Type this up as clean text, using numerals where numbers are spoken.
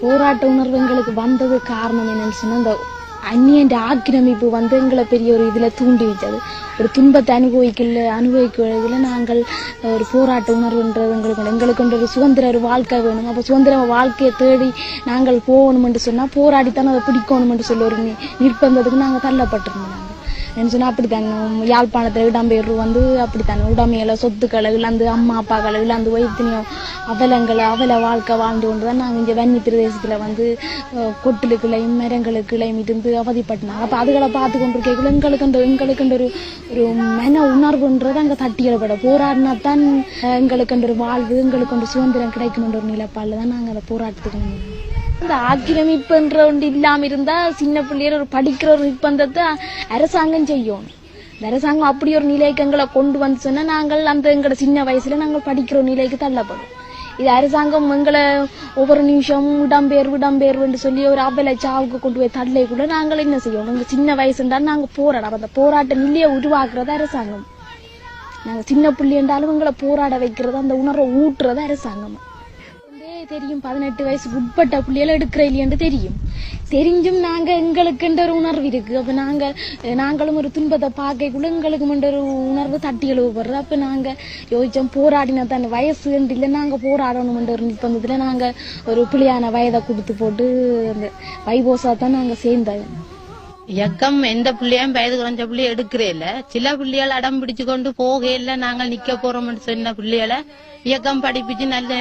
போராட்ட உணர்வு எங்களுக்கு வந்தது காரணம் என்னன்னு சொன்னா அந்த அந்நியன் ஆக்கிரமிப்பு எங்களை பெரிய ஒரு இதுல தூண்டி வச்சது. ஒரு துன்பத்தை அனுபவிக்கிறதுல நாங்கள் ஒரு போராட்ட உணர்வுன்றது எங்களுக்கு ஒரு சுதந்திர ஒரு வாழ்க்கை வேணும். அப்ப சுதந்திர வாழ்க்கையை தேடி நாங்கள் போகணும் என்று சொன்னா போராடித்தான் அதை பிடிக்கணும் என்று சொல்லி ஒரு நிர்பந்தத்துக்கு நாங்கள் தள்ளப்பட்டிருந்தோம். சொன்னா அப்படித்தாங்க யாழ்ப்பாணத்துல இடம்பெயர்வு அப்படித்தானே உடமையில சொத்துக்களை இழந்து அம்மா அப்பாக்களை இழந்து வைத்தினியோ அவல வாழ்க்கை வாழ்ந்து கொண்டுதான் நாங்க இங்க வன்னி பிரதேசத்துல கொட்டிலுக்குள்ளையும் மரங்களுக்குள்ளையும் இருந்து அவதிப்பட்டினாங்க. அப்ப அதுகளை பார்த்து கொண்டிருக்கீங்களா எங்களுக்கு ஒரு மன உணர்வுன்றது அங்க தட்டியப்பட போராடினாத்தான் எங்களுக்கு ஒரு வாழ்வு எங்களுக்கு ஒரு சுதந்திரம் கிடைக்கும் என்ற ஒரு நிலப்பாடுல தான் நாங்க அதை போராட்டத்துக்கு இந்த ஆக்கிரமிப்புன்ற ஒன்று இல்லாம இருந்தா சின்ன பிள்ளையர் ஒரு படிக்கிற ஒரு நிர்பந்தத்தை அரசாங்கம் செய்யணும். இந்த அரசாங்கம் அப்படி ஒரு நிலைக்கு எங்களை கொண்டு வந்து சொன்னா நாங்கள் எங்களோட சின்ன வயசுல நாங்கள் படிக்கிற ஒரு நிலைக்கு தள்ளப்படும். இது அரசாங்கம் எங்களை ஒவ்வொரு நிமிஷம் இடம்பெயர்வுன்னு சொல்லி ஒரு அவலை சாவுக்கு கொண்டு போய் தள்ளை கூட நாங்கள் என்ன செய்யணும். எங்க சின்ன வயசுன்றா நாங்க போராட அந்த போராட்ட நிலையை உருவாக்குறது அரசாங்கம். நாங்க சின்ன பிள்ளை என்றாலும் எங்களை போராட வைக்கிறது அந்த உணர்வை ஊட்டுறது அரசாங்கம். தெரியும் 18 வயசுக்கு உட்பட்ட பிள்ளைகளை எடுக்கிற இல்லையன்று தெரிஞ்சும் நாங்க எங்களுக்கு ஒரு உணர்வு இருக்கு. அப்ப நாங்களும் ஒரு துன்பத்தை பார்க்கக்குள்ள எங்களுக்கு ஒரு உணர்வு தட்டி எழுவப்படுறது. அப்ப நாங்க யோசிச்சோம் போராடினா தான் வயசு இல்லை நாங்க போராடணும் ஒரு நிர்பந்தத்துல நாங்க ஒரு பிள்ளையான வயதை கொடுத்து போட்டு அந்த வைபோசா தான் நாங்க சேர்ந்தோம். இயக்கம் எந்த பிள்ளையும் வயது குறைஞ்ச பிள்ளைய எடுக்கிறே இல்ல. சில பிள்ளைகள் அடம் பிடிச்சு கொண்டு போக இல்ல நாங்கள் நிக்க போறோம்னு சொன்ன பிள்ளைகளை இயக்கம் படிப்பிச்சு நல்ல